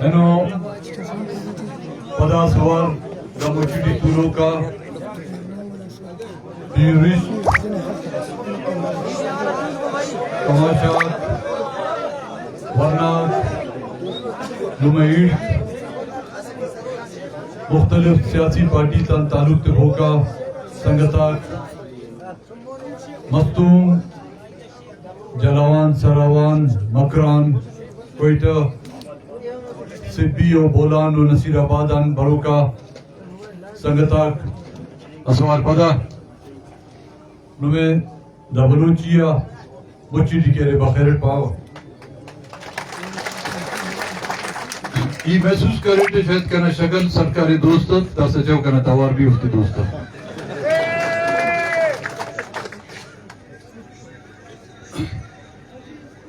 Eno pada suar da mochiti tuloka dirish kamashat warnat lumaid مختلف سیاسی party تن تعلق تے ہوکا سنگتاک مستوم جلاوان سراوان مکران کوئٹہ سبی و بولان و نصیر آبادان بروکا سنگتاک اسوار پدا نمیں دا بلوچیا بچی دی کہرے بخیرت پاو یہ محسوس کرے تھے شاید کہنا شکل سرکاری دوستت تا سچاو کہنا توار بھی افتی دوستت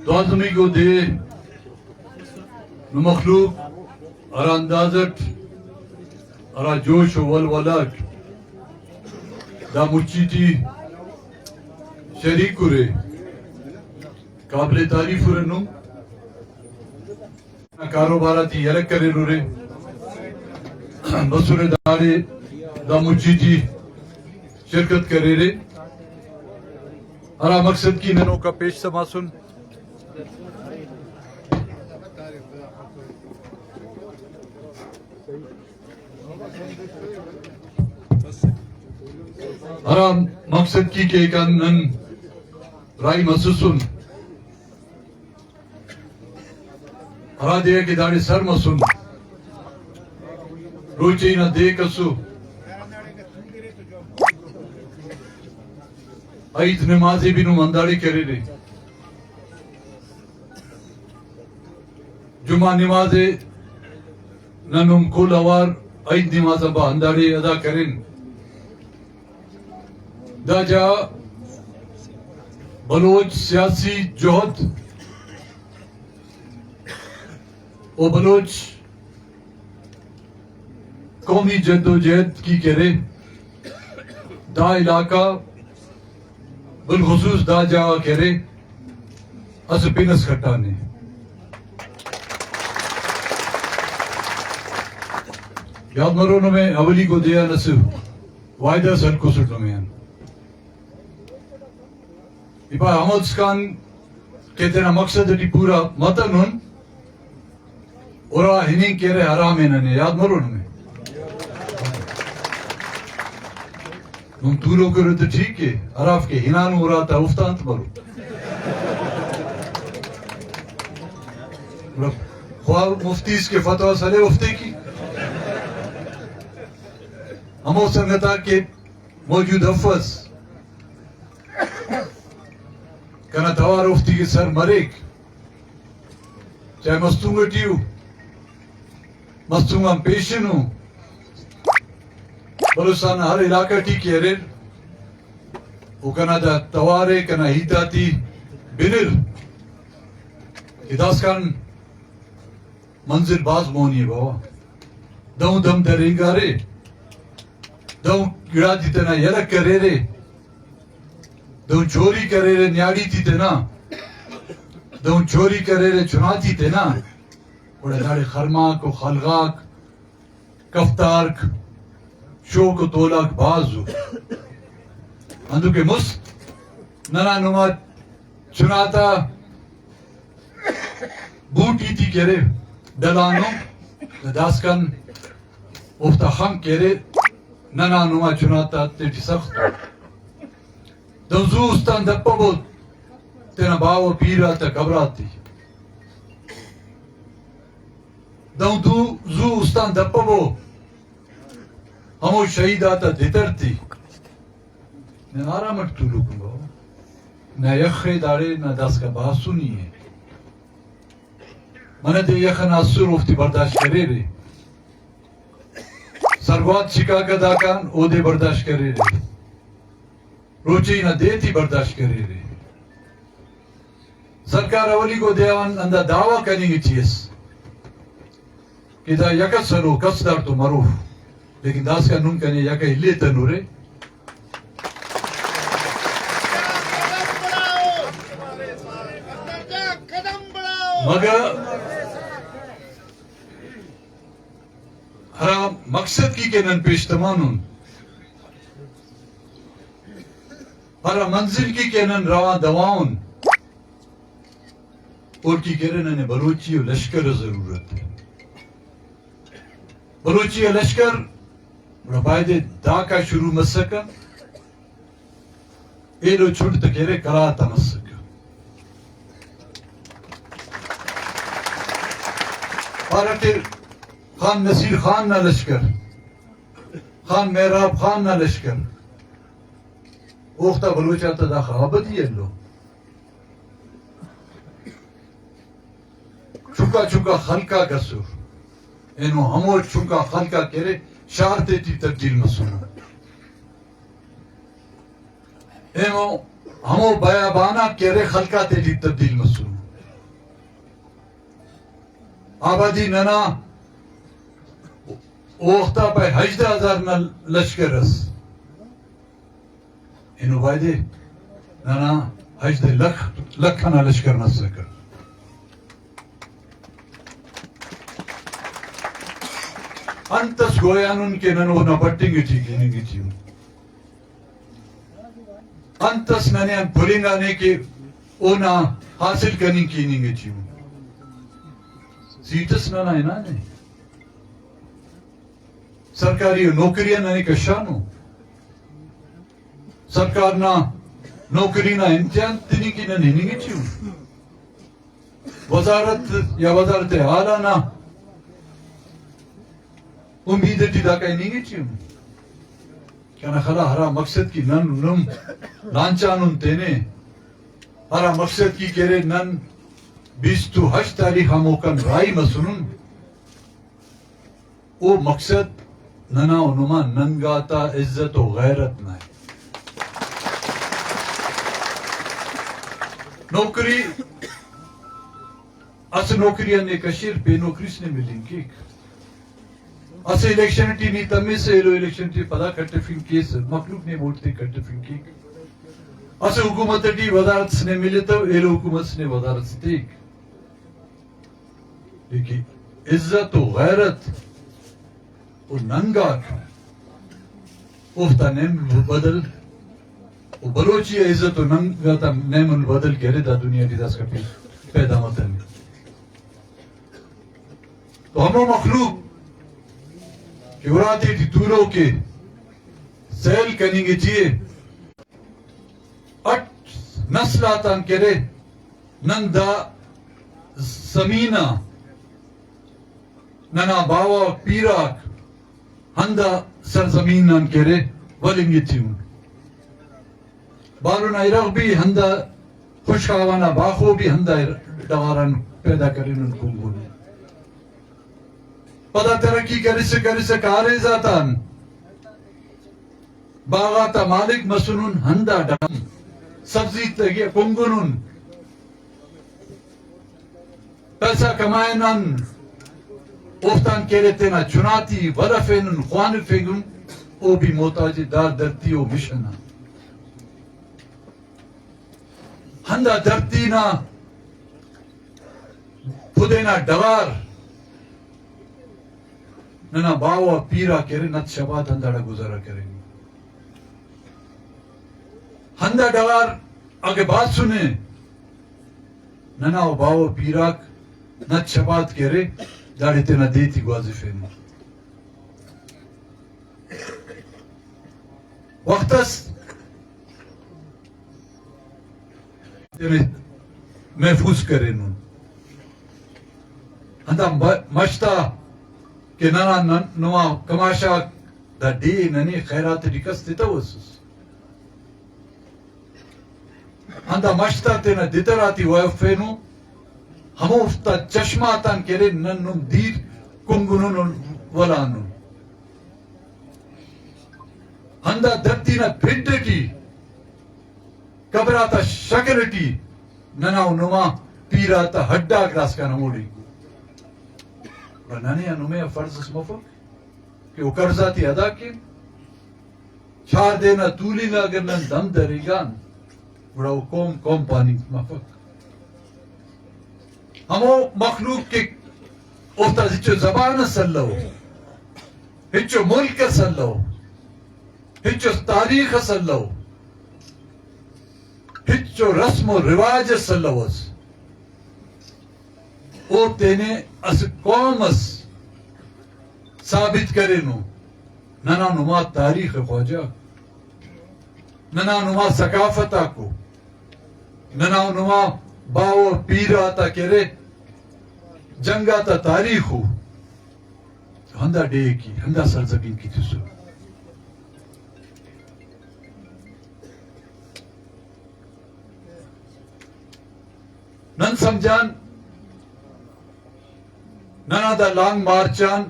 دوازمی کو دے نمخلوق ارا اندازت ارا جوش و ولولات دا مچی تھی شریک کرے قابل تعریف رنو کاروباراتی یلک کرے رورے بسور دارے دا مچی تھی شرکت کرے رے ارا مقصد کی ننو کا پیش سماسن ارا مقصد کی کہ نن رائی مسسن ارا دے کہ داڑی سر مسن روچی نہ دے کسو ایت نمازی بھی نو منداڑی کرے رے جمعہ نمازے ننم کل اوار ایت نمازہ با انداڑی ادا کریں دا جا بلوچ سیاسی جہد و بلوچ قومی جد و جہد کی کرے دا علاقہ بالخصوص دا جا کرے اس پینس کھٹانے یاد مرونوں میں اولی کو دیا نصف وائدہ سن کو سٹوں میں ابا احمد خان کہتے ہیں مقصد ہے پورا مطن ہن اورا ہنیں کہہ رہے حرام انہنے یاد مرون میں نم طولو کرو تو ٹھیک ہے عراف کے ہنان ہو رہا تھا افتانت مرو خواہ مفتیس کے فتوہ سلے افتے کی ہمو سنگتا کے موجود حفظ کنا توار افتی کے سر مریک چاہے مستونگا ٹیو مستونگا پیشنو بلوستان ہر علاقہ ٹی کہہ وہ کنا دا توارے کنا ہیتا تی بنر اداس کان منزل باز مونی ہے بابا دوں دم درینگا رے دوں گڑا دیتنا یلک کرے رے دوں چوری کرے رے نیاڑی تھی تے نا دوں چوری کرے رے چناتی تے نا بڑے داڑے خرماک و خلغاک کفتارک شوک و تولاک بازو اندو کے مست ننا نما چناتا بوٹی تھی کرے ڈلانو داسکن افتا خم کرے ننا نما چناتا تیٹی سخت دو زو استان دپا بود تینا باو پیرا تا قبرات تھی دو زو استان دپا بو ہمو شہید آتا دیتر تھی میں آرام اٹھتو لکن باو نہ یخی دارے نہ داس کا باسو نہیں ہے منہ دے یخن آسر افتی برداشت کرے رے سرگوات شکا کا داکان او دے برداشت کرے رے روچی نہ دیتی برداشت کرے رے سرکار اولی کو دیوان اندہ دعویٰ کریں گے چیز کہ دا یکت سنو کس دار تو مروف لیکن داس کا نم کہنے یکا ہلے تنو رے مگر ہرا مقصد کی کہ نن پیش تمانون ہرا منزل کی کہ نن رواں دواؤن اور کی کہہ رہے ننے بلوچی و لشکر ضرورت ہے بلوچی و لشکر ربائد دا کا شروع مسکا ایلو چھوٹ تکیرے کراتا مسکا پارکر خان نصیر خان نہ لشکر خان محراب خان نہ لشکر اوختہ بلوچہ تا دا خوابت ہی اللہ چکا چکا خلقہ گسور انو ہمو چکا خلقہ کرے شارتے تی تبدیل مسونو انو ہمو بیابانا کرے خلقہ تی تبدیل مسونو آبادی ننا اوختہ پہ 18,000 نہ لشکر اس انو بائدے ننا 18 لکھ نہ لشکر نہ سکر انتس گویانون کے ننو نہ بٹنگ تھی گینی تھی انتس ننے پھلنگانے کے اونا حاصل کرنی کینی تھی سیٹس نہ ہے نا نہیں سرکاری نوکریاں نہ کشانو سرکار نہ نوکری نہ امتحان تنی کی نہ نہیں گی وزارت یا وزارت اعلیٰ نہ امید تی دا کہیں نہیں گی کیا خلا ہرا مقصد کی نن نم لانچانن تینے ہرا مقصد کی کہہ رہے نن 28 تاریخ ہموکن رائی مسنن او مقصد ننا و نما ننگاتا عزت و غیرت نہ ہے نوکری اس نوکری نے کشیر بے نوکری سے ملیں گی اس الیکشن ٹی نہیں تمہیں سے ایلو الیکشن ٹی پدا کٹے فین کیس مخلوق نے ووٹتے کٹے فین کی اس حکومت ٹی وزارت سے ملے تو ایلو حکومت سے وزارت سے دیکھ لیکن عزت و غیرت و ننگاک اوفتا نیم بدل و بلوچی عزت و ننگاتا نیم البدل کہہ رہے دا دنیا دی داس کا پیدا مطلب تو ہمو مخلوق کہ وراتی تی دوروں کے سیل کریں گے چیئے اٹ نسلاتان کہہ رہے نن دا زمینہ ننا باوا پیراک ہندا سرزمین نان کرے ولنگی تیون بارون ایرغ بھی ہندا خوشخوانا باخو بھی ہندا دواران پیدا کرن ان کنگون پدا ترقی کری سے کارے ذاتان باغاتا مالک مسنون ہندا ڈام سبزی تگی کنگونن پیسہ کمائنن اوفتان کہہ رہتے نا چناتی ورفین خوانفین او بھی موتاجی دار درتی او مشنا ہندا درتی نا پھدینا ڈوار ننا باوا پیرا کہہ رہے نت شبات ہنداڑا گزارا کریں گے ہندا ڈوار آگے بات سنے ننا باوا پیراک نت شبات کہہ رہے داڑی تینا دیتی گوازفے میں وقتس تینے محفوظ کرے نون ہندا مشتا کہ نانا نوا کماشا دا دی ننی خیرات ریکس دیتا وسوس ہندا مشتا تینا دیتراتی ویفے نو ہمو افتا چشماتان کرے ننن دیر کنگنن ولانن ہندا درتینا پھنٹٹی کبراتا شکرٹی نناو نما پیراتا ہڈا گراس کا نموڑی ننے انومے فرض اسمفق کہ وہ قرضاتی ادا کی چھار دینا تولی نہ اگر نن دم دریگان بڑا وہ قوم پانی مفق ہمو مخلوق کے اوتا ہچو زبان سلو ہچو ملک سلو ہچو تاریخ سلو ہچو رسم و رواج سلوس او تینے اس قوم اس ثابت کرے نو ننا نما تاریخ خواجہ ننا نما ثقافت کو ننا نما باو پیرا تا کرے جنگا تا تاریخ ہو ہندا ڈے کی ہندا سرزمین کی تسو نن سمجھان ننا دا لانگ مارچان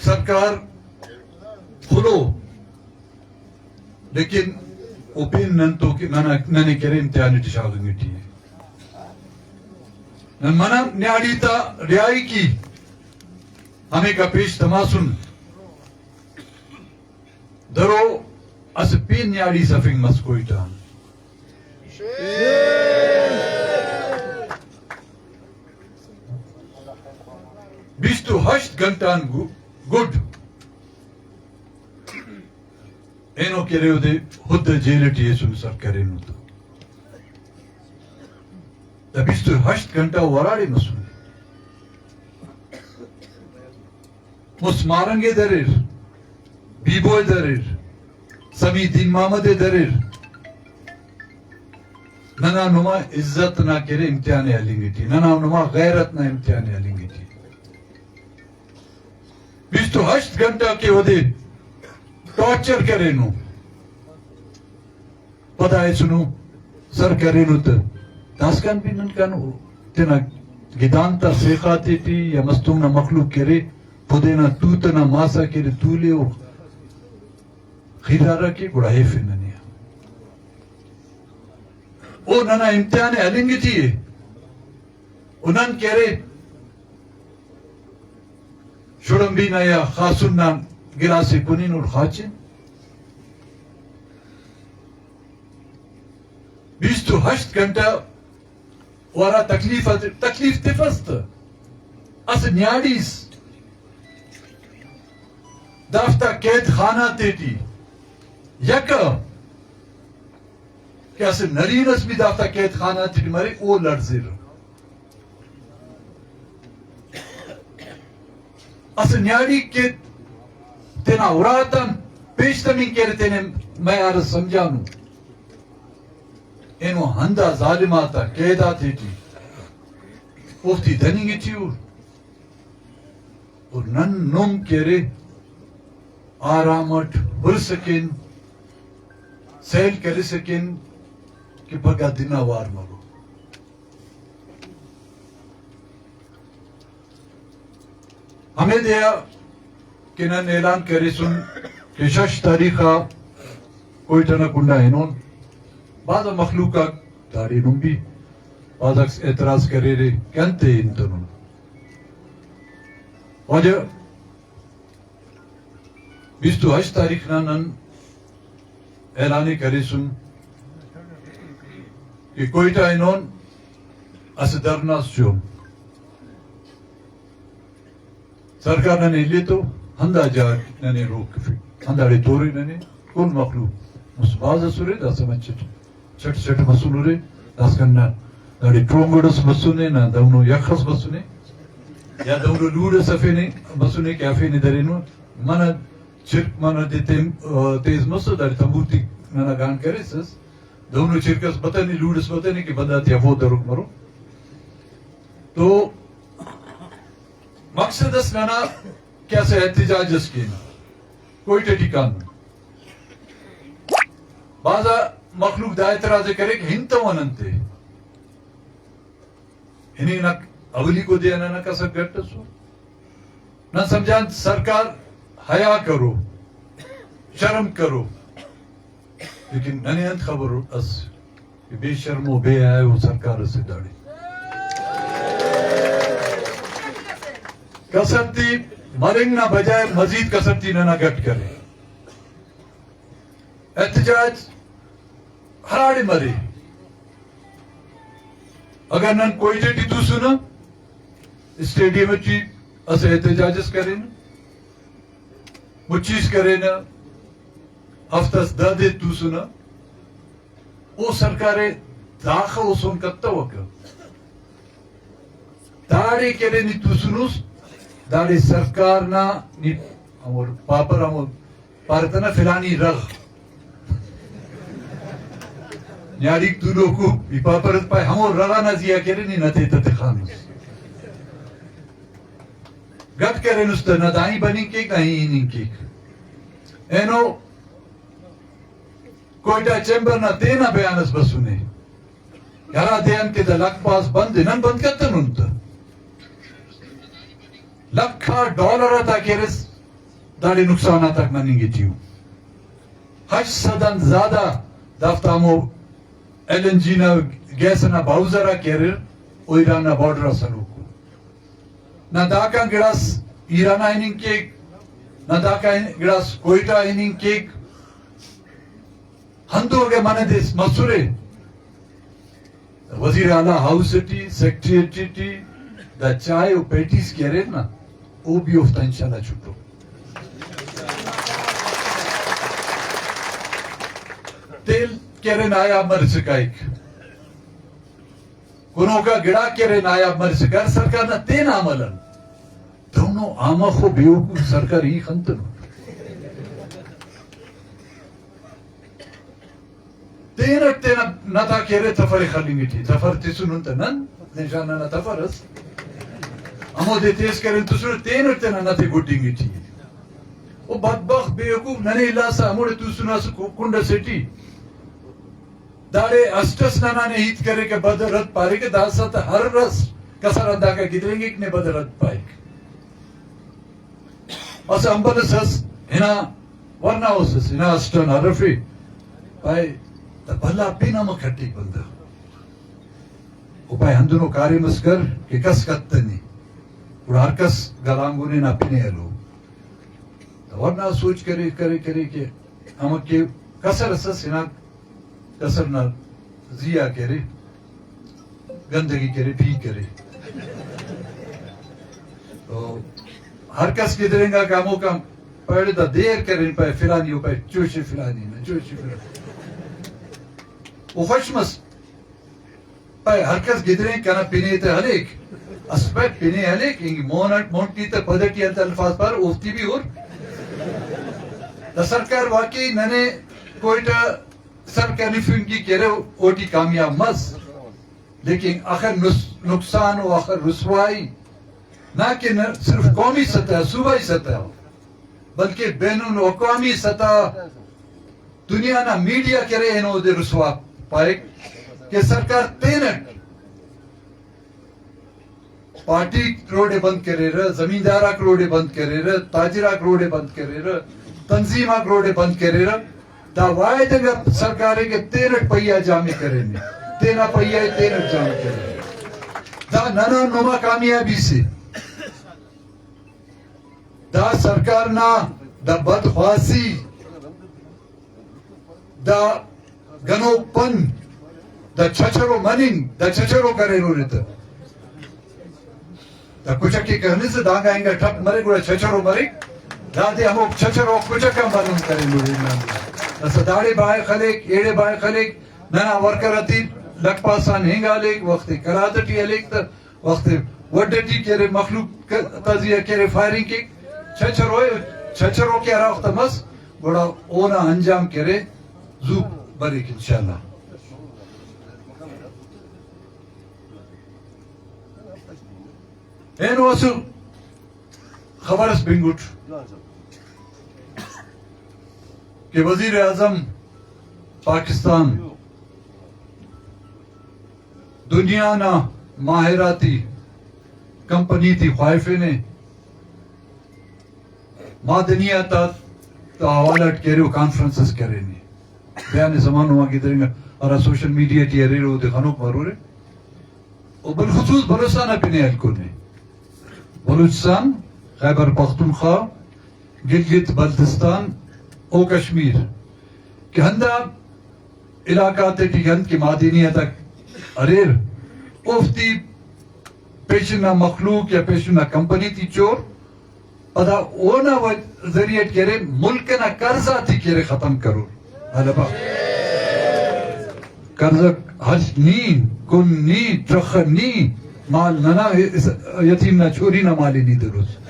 سرکار کھلو لیکن اوپین نن تو کہ ننے کرے امتحانی تشاغن گٹی ہے نن منا نیاڑی تا ریائی کی ہمیں کا پیش تماسن درو اس پین نیاڑی سفنگ مسکوئی ٹان بیستو ہشت گھنٹان گڈ اینو کرے ہو دے خود جیلٹی ہے سن سر کرے نو تو دا بیستو ہشت گھنٹا وراڑی مسن مسمارنگے دریر بیبوئے دریر سمی دین محمد دریر ننا نما عزت نہ کرے امتحان علنگی تھی ننا نما غیرت نہ امتحان علنگی تھی بیستو ہشت گھنٹا کے ودے ٹارچر کرے نو پتا ہے سنو سر کرے نو تا داسکان بھی نن کانو تینا گدان تا سیخاتی تھی یا مستوم نا مخلوق کرے پودینا توتنا ماسا کرے تولے ہو خیرارا کی گڑا حیفی ننیا او ننا امتحان علنگی تھی انہن کرے شڑم بینا یا خاصن نا گلاسی کنین اور خاچن بیستو ہشت گھنٹا وارا تکلیف تفست اس نیاڑیس دافتا قید خانہ تیٹی یکا کہ اس نرینس بھی دافتا قید خانہ تیٹی مارے او لڑزیر اس نیاڑی کے تینا اوراتن پیشتمین کہہ رہے تینے میں عرض سمجھانو اینو ہندا ظالماتا قیدہ تیٹی اوفتی دھنینگی تھی اور نن نم کہہ رہے آرامت بر سکن سیل کر سکن کہ بگا دنہ وار مرو ہمیں دیا کہ نن اعلان کرے سن کہ شش تاریخہ کوئی تنہ کنڈا ہنون بعض مخلوقہ داری نم بھی بعض اعتراض کرے رہے کہنتے انتنون وجہ بیستو ہشت تاریخ نن اعلانے کرے سن کہ کوئی تا ہنون اس درناس چون سرکار ننے لے تو ہندا جا ننے روک ہندا ری توری ننے کل مخلوق مسباز سورے دا سمجھ چھٹ چھٹ مسونو رے داس کننا داڑی ٹرونگڑس مسونے نا دونو یخس مسونے یا دونو لوڑ سفینے مسونے کیفے نے درینو مانا چھرک مانا دے تیز مسو داڑی تمبورتی نانا گان کرے سس دونو چھرکس بتانی لوڑس بتانی کہ بندہ تیا وہ دروک مرو تو مقصد اس نانا کیسے احتجاج اس کی نا کوئی ٹھیکان بعضا مخلوق دا اعتراض کرے کہ ہنتا وننتے ہنی نا اولی کو دیا نا کسا گھٹ سو نا سمجھان سرکار حیا کرو شرم کرو لیکن ننے انت خبر اس کہ بے شرم و بے آئے وہ سرکار سے داڑی کسرتی مرنگ نہ بجائے مزید کسرتی نہ گٹ کرے احتجاج ہراڑے مرے اگر نن کوئی ٹی تو سنا اسٹیڈیم چی اسے احتجاجس کریں مچیز کریں ہفتس دے تو سنا او سرکارے داخل سن کتا وکا داڑے کرے نی تو سنوس داڑے سرکار نا نی امور پاپر امور پارتنا فلانی رغ نیاریک تو لوگو بی پاپرت پای ہمور رغا نزیا کرے نی نتے تتخانوس گت کرے نستا ندائی بنی کیک نہیں اینی کیک اینو کوئٹا چیمبر نہ تینا بیانس بسونے یارا دیان کے دا لک پاس بند نن بند کرتا ننتا لکھا ڈالر تا کیرس داڑی نقصانہ تک ننی گی تیو 800 زیادہ دفتامو ایل این جی نا گیسنا باوزرا کیرر او ایران بارڈر سلوکو نہ داکا گڑاس ایران ایننگ کیک نہ داکا گڑاس کوئٹا ایننگ کیک ہندو کے مانے دیس مسورے وزیر اعلیٰ ہاؤس ٹی سیکٹریٹری ٹی دا چائے او پیٹیز کہہ رہے نا او بھی افتا انشاءاللہ چھوٹو تیل کہہ رہے نایا مرس کا ایک کنوں کا گڑا کہہ رہے نایا مرس کا سرکار نا تین عملن دونوں آمہ خو بیوکو سرکار ہی خنتنو تینٹ تینا نتا کیرے تفر خلینگی تھی تفر تیسو ننتا نن نشانہ نا تفر اس امو دے تیس کریں تسو تینٹ تینا نتے گوٹینگی تھی او بدبخت بیوکو ننے لاسا امو دے تسو ناسو کنڈا سیٹی دارے اسٹس نانا نے ہیت کرے کہ بدر رد پارے کہ داسا تا ہر رس کسر اندہ کا گدریں گے کنے بدر رد پائے اس امبل سس ہنا ورنہ ہو سس ہنا اسٹن عرفی پائے تا بھلا پینا مکھٹی بندہ او پائے ہندنو کاری مسکر کہ کس کتنی اور ہر کس گلانگونے نا پینے ہلو ورنہ سوچ کرے کہ ہم کے کسر سس ہنا کسر نا زیا کرے گندگی کرے بھی کرے تو ہر کس کی درنگا کاموں کا پہلے دا دیر کریں پائے فلانی ہو پائے چوشی فلانی نا چوشی فلانی او خوشمس پائے ہر کس گدریں کنا پینے تے ہلیک اس پائے پینے ہلیک انگی مونٹی تے پدٹی انت الفاظ پر اوفتی بھی اور دا سرکار واقعی ننے کوئٹا سرکار نفنگی کرے اوٹی کامیاب مز لیکن آخر نقصان و آخر رسوائی نہ کہ صرف قومی سطح صوبائی سطح بلکہ بین الاقوامی سطح دنیا نا میڈیا کرے انہوں دے رسوا پائے کہ سرکار تینٹ پارٹی روڈے بند کرے رہا زمیندارہ روڈے بند کرے رہا تاجرہ روڈے بند کرے رہا تنظیمہ روڈے بند کرے رہا دا وائد اگر سرکارے کے تینٹ پہیا جامع کرے میں تینا پہیا تینٹ جامع کرے دا ننا نما کامیابی سے دا سرکار نا دا بدخواسی دا گنو پن دا چھچرو مننگ دا چھچرو کرے رو رہتا دا کچھکی کہنے سے دا گائیں گا ٹھپ مرے گوڑا چھچرو مرے دا دے ہمو چھچرو کچھکا مننگ کرے رو رہتا دا داڑے بائے خلیک ایڑے بائے خلیک ننا ورکراتی لک پاسان ہنگا لیک وقت کرادٹی علیک تا وقت وڈٹی کیرے مخلوق تازیہ کیرے فائرنگ کی چھچرو کیا راختہ مس بڑا اونا انجام کرے زوب بریک انشاءاللہ این واسو خبرس بنگوٹ کہ وزیر اعظم پاکستان دنیا نا ماہراتی کمپنی تھی خواہفے نے معدنیاتا تو حوالات کہہ رہے ہو کانفرنسز کہہ رہے نہیں بیان زمان ہوا کی درنگا اور سوشل میڈیا ٹی رہے ہو دکھانوک مارو رہے اور بالخصوص بلوچستان پینے ہلکو نے بلوچستان خیبر پختونخوا گلگت بلتستان او کشمیر کہ ہندہ علاقات ٹی ہند کی معدنیاتا اریر افتی پیشنا مخلوق یا پیشنا کمپنی تی چور پدا اونا ذریعت کرے ملک نا قرضہ تی کرے ختم کرو علبا قرضہ حج نی کن نی ٹرخ نی مال ننا یتیم نا چوری نا مالی نی درست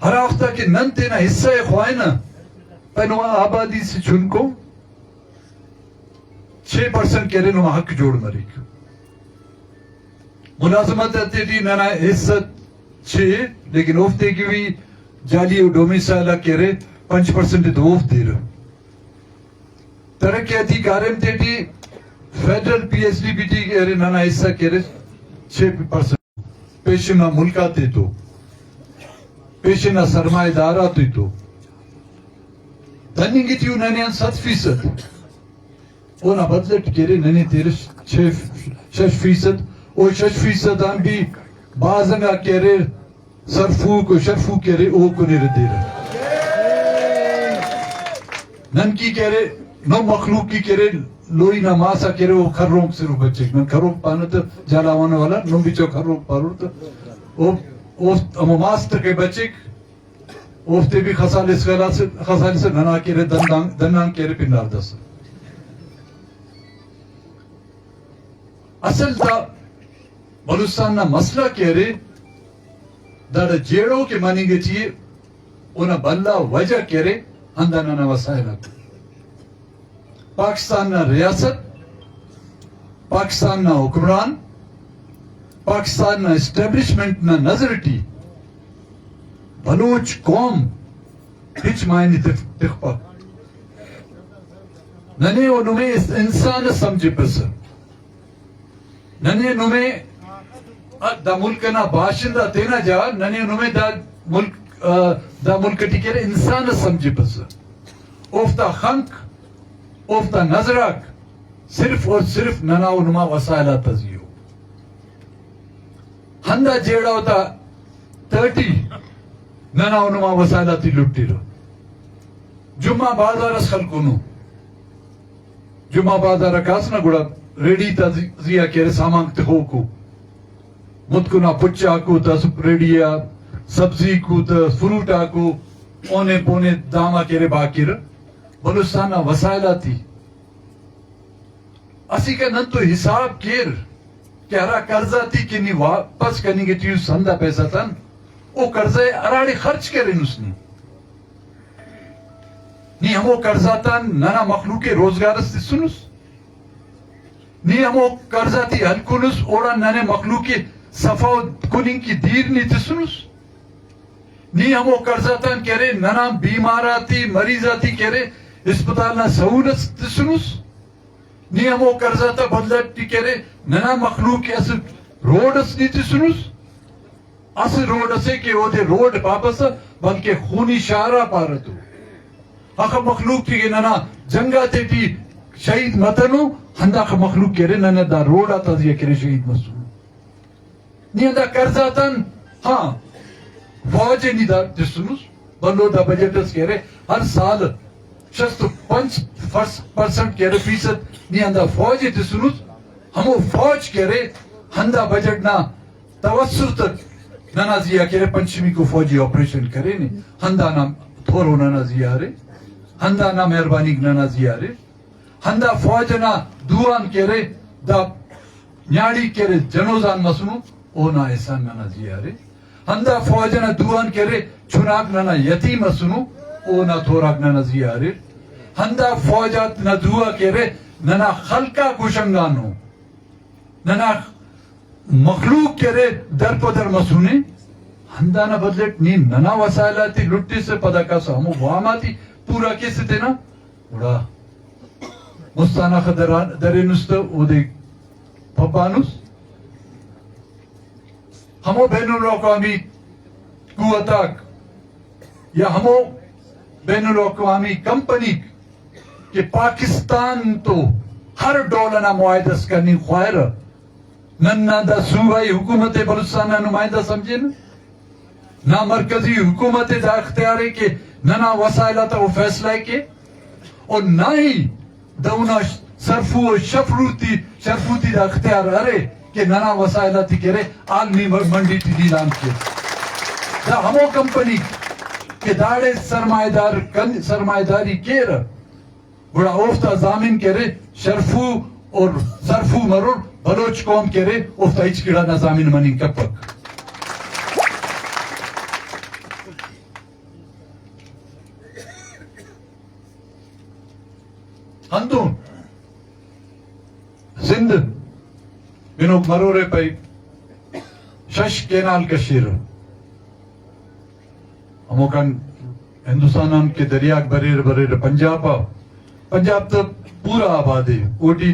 ہر آفتہ کہ نن تینا حصہ خوائنا پہنو آبادی سے چن کو 6% کہہ رہے نو حق جوڑ مری ملازمت تیٹی ننا حصہ 6 لیکن افتے کی بھی جالی و ڈومیسائلہ کہہ رہے 5% دو افت دے رہے ترقیاتی کارم تیٹی federal P S D B T کہہ رہے ننا حصہ کہہ رہے 6% پیشنا ملکاتے تو پیشنا سرمایہ دارات تو دنگی تیو ننے 7% اونا بدلٹ کرے ننے تیرے 6% او 6% ہم بھی بازنگا کرے سرفوک و شرفوک کرے او کنے ردے رہے نن کی کرے نو مخلوق کی کرے لوئی نماسا کرے وہ خرونک سے رو بچے نن خرونک پانا تا جالاوانا والا نو بھی چو خرونک پارو تا او ماستر کے بچے اوفتے بھی خسالی سے ننا کرے دنان کرے پندار دس اصل تا بلوستان نا مسئلہ کہہ رہے دادا جیڑوں کے مانی گے چیئے اونا بلا وجہ کہہ رہے ہندہ نانا وسائلہ پاکستان نا ریاست پاکستان نا حکمران پاکستان نا اسٹیبلشمنٹ نا نظرٹی بلوچ قوم ہچ معنی تخپا ننے انہوں میں انسان سمجھے پس ننے انہوں میں دا ملک نا باشندہ تینا جا ننے انہوں میں دا ملک ٹکر انسان سمجھے پس اوفتا خنق اوفتا نظرک صرف اور صرف ننا انما وسائلہ تزیو ہندہ جیڑا ہوتا 30 ننا انما وسائلہ تی لٹی رو جمعہ بازار اس خلقونو جمعہ بازار کاسنا گوڑا ریڈی تا زیا کہرے سامان تخو کو مدکنا پچا کو تا ریڈیا سبزی کو تا فروٹا کو اونے پونے داما کہرے باقی رو بلوستانہ وسائلہ تھی اسی کا نن تو حساب کیر کہ ہرا قرضہ تھی کہ نہیں واپس کرنے کے چیز سندہ پیسہ تھا وہ قرضہ اراڑی خرچ کریں اس نے نہیں ہمو قرضہ تھا ننا مخلوق روزگار سے سنس نہیں ہمو قرضہ تھی ہلکنس اوڑا ننے مخلوق صفا کننگ کی دیر نہیں تھی سنس نہیں ہمو قرضہ تھا کہہ رہے ننا بیماراتی مریضاتی کہہ رہے اسپتال نہ سہولت تھی سنس نہیں ہمو قرضہ تھا بدلت تی کہہ رہے ننا مخلوق اس روڈ اس نہیں تھی سنس اس روڈ اسے کہ وہ دے روڈ پاپس بلکہ خونی شارہ پارتو اخ مخلوق تھی کہ ننا جنگا تے تی شہید متنو ہندہ اخ مخلوق کہہ رہے ننا دا روڈ آتا دیا کہہ رہے شہید مسو نہیں ہندہ قرضہ تھا ہاں فوج نہیں دا جسنس بلو دا بجٹس کہہ رہے ہر سال 65% کہہ رہے فیصد نہیں ہندہ فوج جسنس ہمو فوج کہہ رہے ہندہ بجٹ نا توسر تک ننا زیا کہہ رہے پنچمی کو فوجی آپریشن کرے نہیں ہندہ نا تھورو ننا زیا رہے ہندہ نا مہربانی ننا زیا رہے ہندہ فوج نا دوان کہہ رہے دا نیاڑی کہہ رہے جنوزان مسنو او نا احسان ننا زیا رہے ہندہ فوج نا دوان کہہ رہے چناک ننا یتیم مسنو او نا تھوراک ننا زیا رہے ہندہ فوجات نا دعا کہہ رہے ننا خلقہ کشنگانو ننا مخلوق کہہ رہے در پدر مسونے ہندہ نا بدلت نین ننا وسائلاتی لٹی سے پدا کسا ہمو واماتی پورا کیسے تھے نا بڑا مستانہ درینست او دے پپانوس ہمو بین الاقوامی قوتاک یا ہمو بین الاقوامی کمپنی کہ پاکستان تو ہر ڈولنا معاہدس کرنی خواہر نہ دا صوبائی حکومت بلوچستان نمائندہ سمجھے نہ مرکزی حکومت دا اختیار کہ نہ وسائلہ تا وہ فیصلہ ہے کہ اور نہ ہی دونا صرفو و شرفوتی دا اختیار ارے کہ ننا وسائلاتی کرے عالمی منڈی تی دیلان کے دا ہمو کمپنی کہ داڑے سرمایداری کیر بڑا اوفتا زامن کرے شرفو اور صرفو مرور بلوچ قوم کرے اوفتا اچکڑا نا زامن منی کپک ہندون زند بنوک مرورے پہ شش کینال کشیر ہمو کن ہندوستان کے دریاک بریر پنجاب تو پورا آباد ہے اوٹی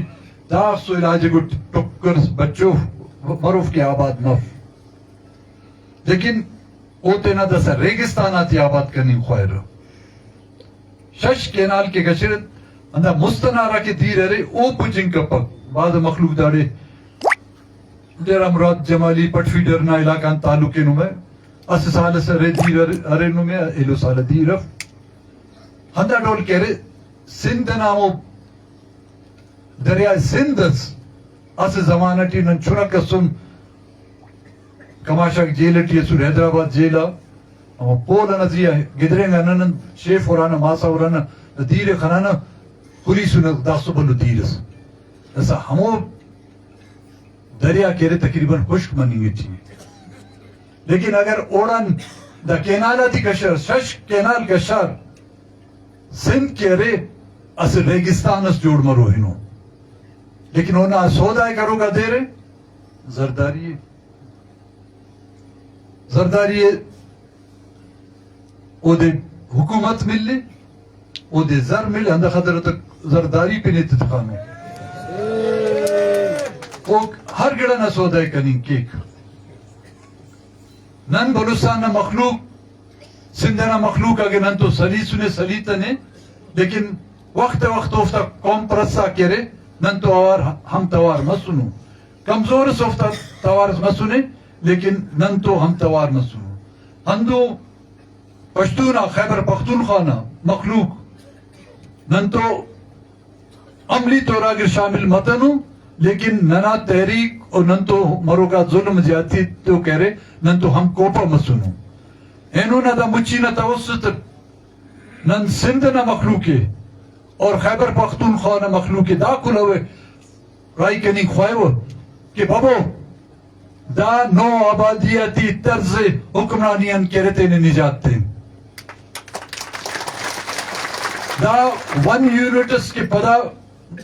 داخ سو علاج کو ٹکر بچوں مروف کی آباد نف لیکن اوتے نہ دسا ریگستاناتی آباد کرنی خواہر شش کینال کے کشیر اندہ مستنارہ کے دیر ارے او پجنگ کپک بعض مخلوق داڑے دیر امراد جمالی پٹفی ڈرنا علاقان تعلقے نو میں اس سال سے رے دیر ارے نو میں ایلو سال دیر رف ہندہ ڈول کہہ رہے سندھ نامو دریائے سندس اس زمانٹی نن چھرک سن کماشک جیلٹی سور حیدرآباد جیلا اما پولا نزیہ گدرنگا نن شیف ورانا ماسا ورانا دیر خنانا خلی سن داستو بلو دیرس ایسا ہمو دریا کہرے تقریباً خشک منی گئی تھی لیکن اگر اوڑان دا کینالاتی کشار شش کینال کشار سندھ کہرے اس ریگستان اس جوڑ مرو ہنو لیکن اونا سودائے کرو گا دے رہے زرداری او دے حکومت مل لے او دے زر مل اندہ خدرت زرداری پہ نیت تخانو او ہر گڑا نہ سودائے کنین کیک نن بلوستان نہ مخلوق سندھ نہ مخلوق اگر نن تو سلیسنے سلیتنے لیکن وقت افتا قوم پرسا کرے نن تو آوار ہم توار مسنو کمزور سوفتا توار مسنے لیکن نن تو ہم توار مسنو ہندو پشتونہ خیبر پختونخوانا مخلوق نن تو عملی طور اگر شامل متنو لیکن ننا تحریک اور نن تو مرو کا ظلم زیادتی تو کہہ رہے نن تو ہم کوپا مسنو اینو نہ دا مچی نہ توسط نن سندھ نہ مخلوقے اور خیبر پختونخوا نہ مخلوقے دا کل ہوئے رائی کنی خواہو کہ بابو دا نو آبادیاتی طرز حکمرانیان کہرتے نے نجات دیں دا ون یونٹس کے پدا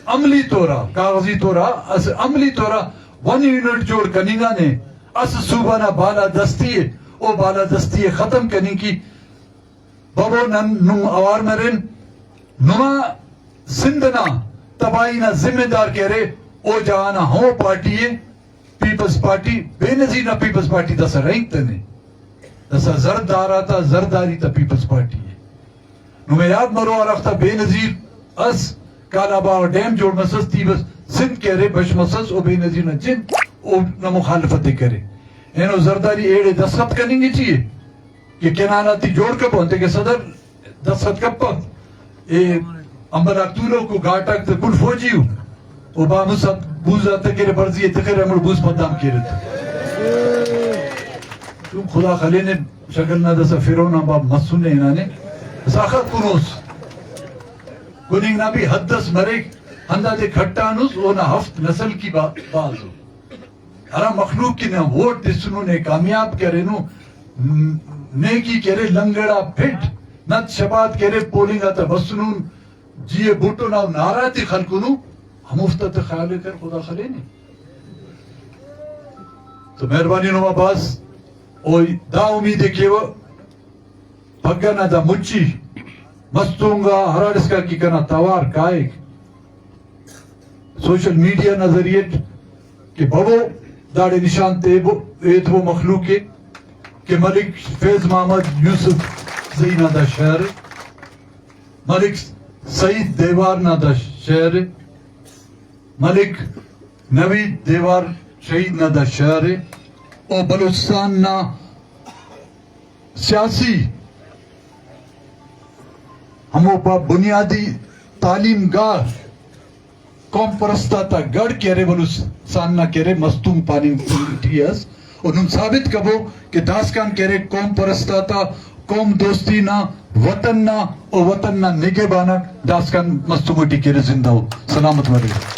عملی طورا کاغذی طورا اس عملی طورا ون یونٹ جوڑ کنیگا نے اس صوبانہ بالا دستی او بالا دستی ختم کرنے کی بابو نم اوار مرن نما زندنا تباہینا ذمہ دار کہہ رہے او جانا ہو پارٹی ہے پیپلز پارٹی بے نظیر نہ پیپلز پارٹی دسا رینک تنے دسا زردارا تا زرداری تا پیپلز پارٹی ہے نو میں یاد مرو آرختا بے نظیر اس کالابا ڈیم جوڑ مسس تھی بس سندھ کہہ رہے بش مسس او بے نظیر نہ جن او نہ مخالفت کرے اینو زرداری ایڑے دستخط کرنیں گے چاہیے کہ کناناتی جوڑ کب ہوتے کہ صدر دستخط کب پا امبر اکتولو کو گاٹک تا کل فوجیو او با مصد بوزا تکر برزی تکر امر بوز پدام کیرت تم خدا خلی نے شکل نہ دسا فیرون ہم باب مسونے انانے ساخت کنوس کننگ نہ بھی حدث مرک ہندہ دے کھٹانوس او نہ ہفت نسل کی باز ہو ہرا مخلوق کی نہ ووٹ دے سنو نے کامیاب کرے نو نیکی کرے لنگڑا پھٹ نت شبات کرے پولنگا تا بسنون جیے بوٹو ناو ناراتی خلقنو ہم افتت خیالے کر خدا خلے نہیں تو مہربانی نو باز اوی دا امیدے کیو پگنا دا مچی مستونگا ہراڑسکا کی کنا توار کائک سوشل میڈیا نظریت کہ بابو داڑے نشان ایت وہ مخلوق ہے کہ ملک فیض محمد یوسف زینہ دا شہر ملک سعید دیوار نا دا شہر ملک نوید دیوار شہید نا دا شہر او بلوچستان نا سیاسی ہمو با بنیادی تعلیم گاہ قوم پرستاتا گڑ کہرے بلو ساننا کہرے مستوم پانی ٹھیس انہوں ثابت کبو کہ داسکان کہرے قوم پرستاتا قوم دوستی نہ وطن نہ اور وطن نہ نگے بانا داسکان مستوم ٹی کہرے زندہ ہو سلامت ورے